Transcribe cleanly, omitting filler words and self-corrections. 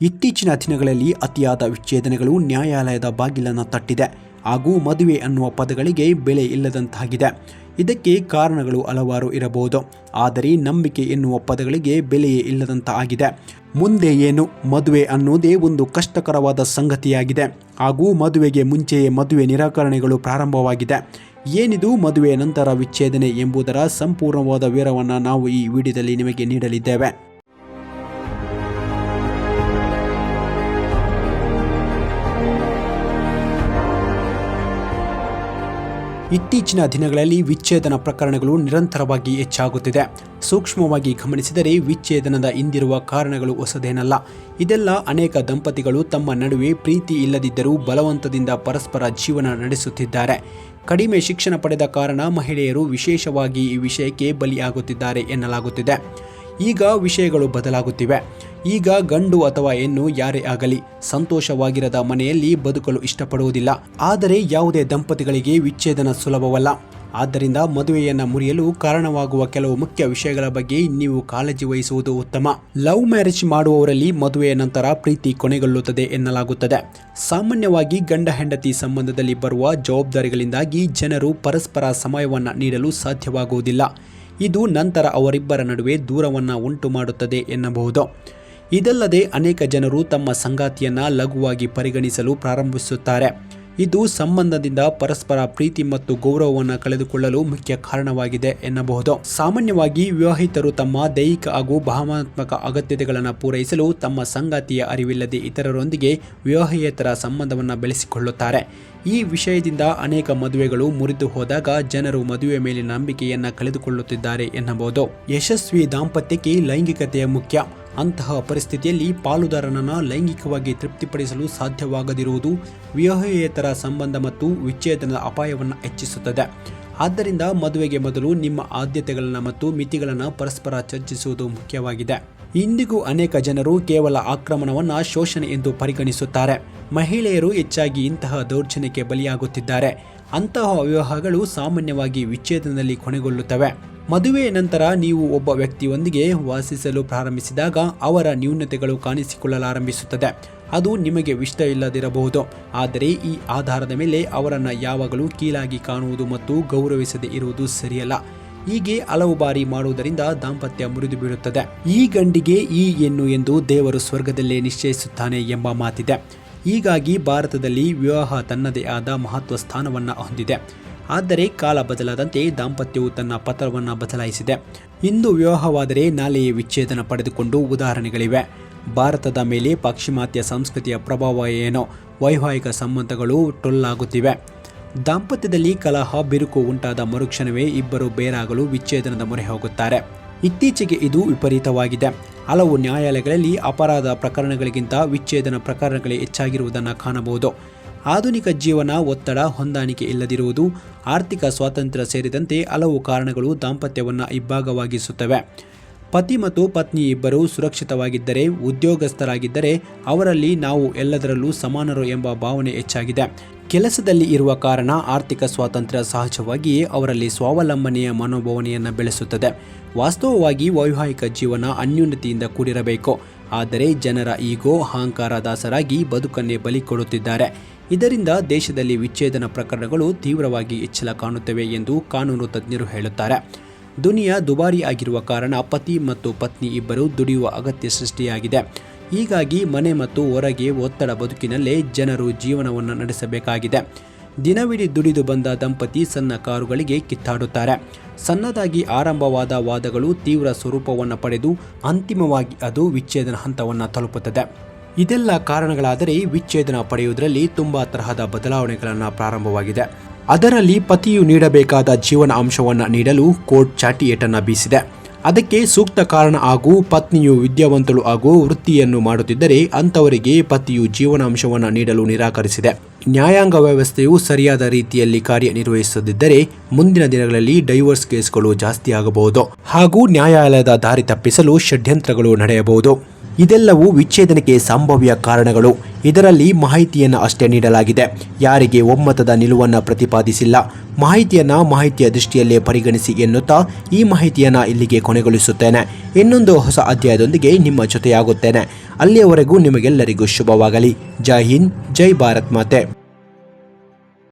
ಇತ್ತೀಚಿನ ದಿನಗಳಲ್ಲಿ ಅತಿಯಾದ ವಿಚ್ಛೇದನಗಳು ನ್ಯಾಯಾಲಯದ ಬಾಗಿಲನ್ನು ತಟ್ಟಿದೆ ಹಾಗೂ ಮದುವೆ ಅನ್ನುವ ಪದಗಳಿಗೆ ಬೆಲೆ ಇಲ್ಲದಂತಾಗಿದೆ. ಇದಕ್ಕೆ ಕಾರಣಗಳು ಹಲವಾರು ಇರಬಹುದು. ಆದರೆ ನಂಬಿಕೆ ಎನ್ನುವ ಪದಗಳಿಗೆ ಬೆಲೆಯೇ ಇಲ್ಲದಂತಾಗಿದೆ. ಮುಂದೆ ಏನು? ಮದುವೆ ಅನ್ನೋದೇ ಒಂದು ಕಷ್ಟಕರವಾದ ಸಂಗತಿಯಾಗಿದೆ ಹಾಗೂ ಮದುವೆಗೆ ಮುಂಚೆಯೇ ಮದುವೆ ನಿರಾಕರಣೆಗಳು ಪ್ರಾರಂಭವಾಗಿದೆ. ಏನಿದು ಮದುವೆ ನಂತರ ವಿಚ್ಛೇದನೆ ಎಂಬುದರ ಸಂಪೂರ್ಣವಾದ ವಿವರವನ್ನು ನಾವು ಈ ವಿಡಿಯೋದಲ್ಲಿ ನಿಮಗೆ ನೀಡಲಿದ್ದೇವೆ. ಇತ್ತೀಚಿನ ದಿನಗಳಲ್ಲಿ ವಿಚ್ಛೇದನ ಪ್ರಕರಣಗಳು ನಿರಂತರವಾಗಿ ಹೆಚ್ಚಾಗುತ್ತಿದೆ. ಸೂಕ್ಷ್ಮವಾಗಿ ಗಮನಿಸಿದರೆ ವಿಚ್ಛೇದನದ ಹಿಂದಿರುವ ಕಾರಣಗಳು ಹೊಸದೇನಲ್ಲ. ಇದೆಲ್ಲ ಅನೇಕ ದಂಪತಿಗಳು ತಮ್ಮ ನಡುವೆ ಪ್ರೀತಿ ಇಲ್ಲದಿದ್ದರೂ ಬಲವಂತದಿಂದ ಪರಸ್ಪರ ಜೀವನ ನಡೆಸುತ್ತಿದ್ದಾರೆ. ಕಡಿಮೆ ಶಿಕ್ಷಣ ಪಡೆದ ಕಾರಣ ಮಹಿಳೆಯರು ವಿಶೇಷವಾಗಿ ಈ ವಿಷಯಕ್ಕೆ ಬಲಿಯಾಗುತ್ತಿದ್ದಾರೆ ಎನ್ನಲಾಗುತ್ತಿದೆ. ಈಗ ವಿಷಯಗಳು ಬದಲಾಗುತ್ತಿವೆ. ಈಗ ಗಂಡು ಅಥವಾ ಹೆಣ್ಣು ಯಾರೇ ಆಗಲಿ ಸಂತೋಷವಾಗಿರದ ಮನೆಯಲ್ಲಿ ಬದುಕಲು ಇಷ್ಟಪಡುವುದಿಲ್ಲ. ಆದರೆ ಯಾವುದೇ ದಂಪತಿಗಳಿಗೆ ವಿಚ್ಛೇದನ ಸುಲಭವಲ್ಲ. ಆದ್ದರಿಂದ ಮದುವೆಯನ್ನು ಮುರಿಯಲು ಕಾರಣವಾಗುವ ಕೆಲವು ಮುಖ್ಯ ವಿಷಯಗಳ ಬಗ್ಗೆ ನೀವು ಕಾಳಜಿ ವಹಿಸುವುದು ಉತ್ತಮ. ಲವ್ ಮ್ಯಾರೇಜ್ ಮಾಡುವವರಲ್ಲಿ ಮದುವೆಯ ನಂತರ ಪ್ರೀತಿ ಕೊನೆಗೊಳ್ಳುತ್ತದೆ ಎನ್ನಲಾಗುತ್ತದೆ. ಸಾಮಾನ್ಯವಾಗಿ ಗಂಡ ಹೆಂಡತಿ ಸಂಬಂಧದಲ್ಲಿ ಬರುವ ಜವಾಬ್ದಾರಿಗಳಿಂದಾಗಿ ಜನರು ಪರಸ್ಪರ ಸಮಯವನ್ನು ನೀಡಲು ಸಾಧ್ಯವಾಗುವುದಿಲ್ಲ. ಇದು ನಂತರ ಅವರಿಬ್ಬರ ನಡುವೆ ದೂರವನ್ನು ಉಂಟು ಮಾಡುತ್ತದೆ ಎನ್ನಬಹುದು. ಇದಲ್ಲದೆ ಅನೇಕ ಜನರು ತಮ್ಮ ಸಂಗಾತಿಯನ್ನು ಲಘುವಾಗಿ ಪರಿಗಣಿಸಲು ಪ್ರಾರಂಭಿಸುತ್ತಾರೆ. ಇದು ಸಂಬಂಧದಿಂದ ಪರಸ್ಪರ ಪ್ರೀತಿ ಮತ್ತು ಗೌರವವನ್ನು ಕಳೆದುಕೊಳ್ಳಲು ಮುಖ್ಯ ಕಾರಣವಾಗಿದೆ ಎನ್ನಬಹುದು. ಸಾಮಾನ್ಯವಾಗಿ ವಿವಾಹಿತರು ತಮ್ಮ ದೈಹಿಕ ಹಾಗೂ ಭಾವನಾತ್ಮಕ ಅಗತ್ಯತೆಗಳನ್ನು ಪೂರೈಸಲು ತಮ್ಮ ಸಂಗಾತಿಯ ಅರಿವಿಲ್ಲದೆ ಇತರರೊಂದಿಗೆ ವಿವಾಹೇತರ ಸಂಬಂಧವನ್ನು ಬೆಳೆಸಿಕೊಳ್ಳುತ್ತಾರೆ. ಈ ವಿಷಯದಿಂದ ಅನೇಕ ಮದುವೆಗಳು ಮುರಿದು ಹೋದಾಗ ಜನರು ಮದುವೆ ಮೇಲಿನ ನಂಬಿಕೆಯನ್ನು ಕಳೆದುಕೊಳ್ಳುತ್ತಿದ್ದಾರೆ ಎನ್ನಬಹುದು. ಯಶಸ್ವಿ ದಾಂಪತ್ಯಕ್ಕೆ ಲೈಂಗಿಕತೆಯ ಮುಖ್ಯ. ಅಂತಹ ಪರಿಸ್ಥಿತಿಯಲ್ಲಿ ಪಾಲುದಾರನನ್ನು ಲೈಂಗಿಕವಾಗಿ ತೃಪ್ತಿಪಡಿಸಲು ಸಾಧ್ಯವಾಗದಿರುವುದು ವಿವಾಹೇತರ ಸಂಬಂಧ ಮತ್ತು ವಿಚ್ಛೇದನದ ಅಪಾಯವನ್ನು ಹೆಚ್ಚಿಸುತ್ತದೆ. ಆದ್ದರಿಂದ ಮದುವೆಗೆ ಮೊದಲು ನಿಮ್ಮ ಆದ್ಯತೆಗಳನ್ನು ಮತ್ತು ಮಿತಿಗಳನ್ನು ಪರಸ್ಪರ ಚರ್ಚಿಸುವುದು ಮುಖ್ಯವಾಗಿದೆ. ಇಂದಿಗೂ ಅನೇಕ ಜನರು ಕೇವಲ ಆಕ್ರಮಣವನ್ನು ಶೋಷಣೆ ಎಂದು ಪರಿಗಣಿಸುತ್ತಾರೆ. ಮಹಿಳೆಯರು ಹೆಚ್ಚಾಗಿ ಇಂತಹ ದೌರ್ಜನ್ಯಕ್ಕೆ ಬಲಿಯಾಗುತ್ತಿದ್ದಾರೆ. ಅಂತಹ ವಿವಾಹಗಳು ಸಾಮಾನ್ಯವಾಗಿ ವಿಚ್ಛೇದನದಲ್ಲಿ ಕೊನೆಗೊಳ್ಳುತ್ತವೆ. ಮದುವೆಯ ನಂತರ ನೀವು ಒಬ್ಬ ವ್ಯಕ್ತಿಯೊಂದಿಗೆ ವಾಸಿಸಲು ಪ್ರಾರಂಭಿಸಿದಾಗ ಅವರ ನ್ಯೂನತೆಗಳು ಕಾಣಿಸಿಕೊಳ್ಳಲಾರಂಭಿಸುತ್ತದೆ. ಅದು ನಿಮಗೆ ಇಷ್ಟ ಇಲ್ಲದಿರಬಹುದು, ಆದರೆ ಈ ಆಧಾರದ ಮೇಲೆ ಅವರನ್ನು ಯಾವಾಗಲೂ ಕೀಳಾಗಿ ಕಾಣುವುದು ಮತ್ತು ಗೌರವಿಸದೇ ಇರುವುದು ಸರಿಯಲ್ಲ. ಹೀಗೆ ಹಲವು ಬಾರಿ ಮಾಡುವುದರಿಂದ ದಾಂಪತ್ಯ ಮುರಿದು ಬೀಳುತ್ತದೆ. ಈ ಗಂಡಿಗೆ ಈ ಹೆಣ್ಣು ಎಂದು ದೇವರು ಸ್ವರ್ಗದಲ್ಲೇ ನಿಶ್ಚಯಿಸುತ್ತಾನೆ ಎಂಬ ಮಾತಿದೆ. ಹೀಗಾಗಿ ಭಾರತದಲ್ಲಿ ವಿವಾಹ ತನ್ನದೇ ಆದ ಮಹತ್ವ ಸ್ಥಾನವನ್ನು ಹೊಂದಿದೆ. ಆದರೆ ಕಾಲ ಬದಲಾದಂತೆ ದಾಂಪತ್ಯವು ತನ್ನ ಪತ್ರವನ್ನು ಬದಲಾಯಿಸಿದೆ. ಇಂದು ವಿವಾಹವಾದರೆ ನಾಳೆಯೇ ವಿಚ್ಛೇದನ ಪಡೆದುಕೊಂಡು ಉದಾಹರಣೆಗಳಿವೆ. ಭಾರತದ ಮೇಲೆ ಪಾಶ್ಚಿಮಾತ್ಯ ಸಂಸ್ಕೃತಿಯ ಪ್ರಭಾವ ಏನೋ ವೈವಾಹಿಕ ಸಂಬಂಧಗಳು ಟೊಲ್ಲಾಗುತ್ತಿವೆ. ದಾಂಪತ್ಯದಲ್ಲಿ ಕಲಹ ಬಿರುಕು ಉಂಟಾದ ಮರುಕ್ಷಣವೇ ಇಬ್ಬರು ಬೇರಾಗಲು ವಿಚ್ಛೇದನದ ಮೊರೆ ಹೋಗುತ್ತಾರೆ. ಇತ್ತೀಚೆಗೆ ಇದು ವಿಪರೀತವಾಗಿದೆ. ಹಲವು ನ್ಯಾಯಾಲಯಗಳಲ್ಲಿ ಅಪರಾಧ ಪ್ರಕರಣಗಳಿಗಿಂತ ವಿಚ್ಛೇದನ ಪ್ರಕರಣಗಳೇ ಹೆಚ್ಚಾಗಿರುವುದನ್ನು ಕಾಣಬಹುದು. ಆಧುನಿಕ ಜೀವನ, ಒತ್ತಡ, ಹೊಂದಾಣಿಕೆ ಇಲ್ಲದಿರುವುದು, ಆರ್ಥಿಕ ಸ್ವಾತಂತ್ರ್ಯ ಸೇರಿದಂತೆ ಹಲವು ಕಾರಣಗಳು ದಾಂಪತ್ಯವನ್ನು ಇಬ್ಬಾಗವಾಗಿಸುತ್ತವೆ. ಪತಿ ಮತ್ತು ಪತ್ನಿ ಇಬ್ಬರು ಸುರಕ್ಷಿತವಾಗಿದ್ದರೆ, ಉದ್ಯೋಗಸ್ಥರಾಗಿದ್ದರೆ ಅವರಲ್ಲಿ ನಾವು ಎಲ್ಲದರಲ್ಲೂ ಸಮಾನರು ಎಂಬ ಭಾವನೆ ಹೆಚ್ಚಾಗಿದೆ. ಕೆಲಸದಲ್ಲಿ ಇರುವ ಕಾರಣ ಆರ್ಥಿಕ ಸ್ವಾತಂತ್ರ್ಯ ಸಹಜವಾಗಿಯೇ ಅವರಲ್ಲಿ ಸ್ವಾವಲಂಬನೆಯ ಮನೋಭಾವನೆಯನ್ನು ಬೆಳೆಸುತ್ತದೆ. ವಾಸ್ತವವಾಗಿ ವೈವಾಹಿಕ ಜೀವನ ಅನ್ಯೂನ್ಯತೆಯಿಂದ ಕೂಡಿರಬೇಕು. ಆದರೆ ಜನರ ಈಗೋ ಅಹಂಕಾರ ದಾಸರಾಗಿ ಬದುಕನ್ನೇ ಬಲಿ ಕೊಡುತ್ತಿದ್ದಾರೆ. ಇದರಿಂದ ದೇಶದಲ್ಲಿ ವಿಚ್ಛೇದನ ಪ್ರಕರಣಗಳು ತೀವ್ರವಾಗಿ ಹೆಚ್ಚಳ ಕಾಣುತ್ತವೆ ಎಂದು ಕಾನೂನು ತಜ್ಞರು ಹೇಳುತ್ತಾರೆ. ದುನಿಯಾ ದುಬಾರಿ ಆಗಿರುವ ಕಾರಣ ಪತಿ ಮತ್ತು ಪತ್ನಿ ಇಬ್ಬರು ದುಡಿಯುವ ಅಗತ್ಯ ಸೃಷ್ಟಿಯಾಗಿದೆ. ಹೀಗಾಗಿ ಮನೆ ಮತ್ತು ಹೊರಗೆ ಒತ್ತಡ ಬದುಕಿನಲ್ಲೇ ಜನರು ಜೀವನವನ್ನು ನಡೆಸಬೇಕಾಗಿದೆ. ದಿನವಿಡೀ ದುಡಿದು ಬಂದ ದಂಪತಿ ಸಣ್ಣ ಕಾರುಗಳಿಗೆ ಕಿತ್ತಾಡುತ್ತಾರೆ. ಸಣ್ಣದಾಗಿ ಆರಂಭವಾದ ವಾದಗಳು ತೀವ್ರ ಸ್ವರೂಪವನ್ನು ಪಡೆದು ಅಂತಿಮವಾಗಿ ಅದು ವಿಚ್ಛೇದನ ಹಂತವನ್ನು ತಲುಪುತ್ತದೆ. ಇದೆಲ್ಲ ಕಾರಣಗಳಾದರೆ ವಿಚ್ಛೇದನ ಪಡೆಯುವುದರಲ್ಲಿ ತುಂಬ ತರಹದ ಬದಲಾವಣೆಗಳನ್ನು ಪ್ರಾರಂಭವಾಗಿದೆ. ಅದರಲ್ಲಿ ಪತಿಯು ನೀಡಬೇಕಾದ ಜೀವನ ಅಂಶವನ್ನು ನೀಡಲು ಕೋರ್ಟ್ ಚಾಟಿ ಏಟನ್ನು ಬೀಸಿದೆ. ಅದಕ್ಕೆ ಸೂಕ್ತ ಕಾರಣ ಹಾಗೂ ಪತ್ನಿಯು ವಿದ್ಯಾವಂತಳು ಹಾಗೂ ವೃತ್ತಿಯನ್ನು ಮಾಡುತ್ತಿದ್ದರೆ ಅಂಥವರಿಗೆ ಪತಿಯು ಜೀವನಾಂಶವನ್ನು ನೀಡಲು ನಿರಾಕರಿಸಿದೆ. ನ್ಯಾಯಾಂಗ ವ್ಯವಸ್ಥೆಯು ಸರಿಯಾದ ರೀತಿಯಲ್ಲಿ ಕಾರ್ಯನಿರ್ವಹಿಸದಿದ್ದರೆ ಮುಂದಿನ ದಿನಗಳಲ್ಲಿ ಡೈವೋರ್ಸ್ ಕೇಸ್ಗಳು ಜಾಸ್ತಿ ಆಗಬಹುದು ಹಾಗೂ ನ್ಯಾಯಾಲಯದ ದಾರಿ ತಪ್ಪಿಸಲು ಷಡ್ಯಂತ್ರಗಳು ನಡೆಯಬಹುದು. ಇದೆಲ್ಲವೂ ವಿಚ್ಛೇದನಕ್ಕೆ ಸಂಭಾವ್ಯ ಕಾರಣಗಳು. ಇದರಲ್ಲಿ ಮಾಹಿತಿಯನ್ನು ಅಷ್ಟೇ ನೀಡಲಾಗಿದೆ. ಯಾರಿಗೆ ಒಮ್ಮತದ ನಿಲುವನ್ನು ಪ್ರತಿಪಾದಿಸಿಲ್ಲ. ಮಾಹಿತಿಯ ದೃಷ್ಟಿಯಲ್ಲೇ ಪರಿಗಣಿಸಿ ಎನ್ನುತ್ತಾ ಈ ಮಾಹಿತಿಯನ್ನು ಇಲ್ಲಿಗೆ ಕೊನೆಗೊಳಿಸುತ್ತೇನೆ. ಇನ್ನೊಂದು ಹೊಸ ಅಧ್ಯಾಯದೊಂದಿಗೆ ನಿಮ್ಮ ಜೊತೆಯಾಗುತ್ತೇನೆ. ಅಲ್ಲಿಯವರೆಗೂ ನಿಮಗೆಲ್ಲರಿಗೂ ಶುಭವಾಗಲಿ. ಜೈ ಹಿಂದ್, ಜೈ ಭಾರತ್ ಮಾತೆ.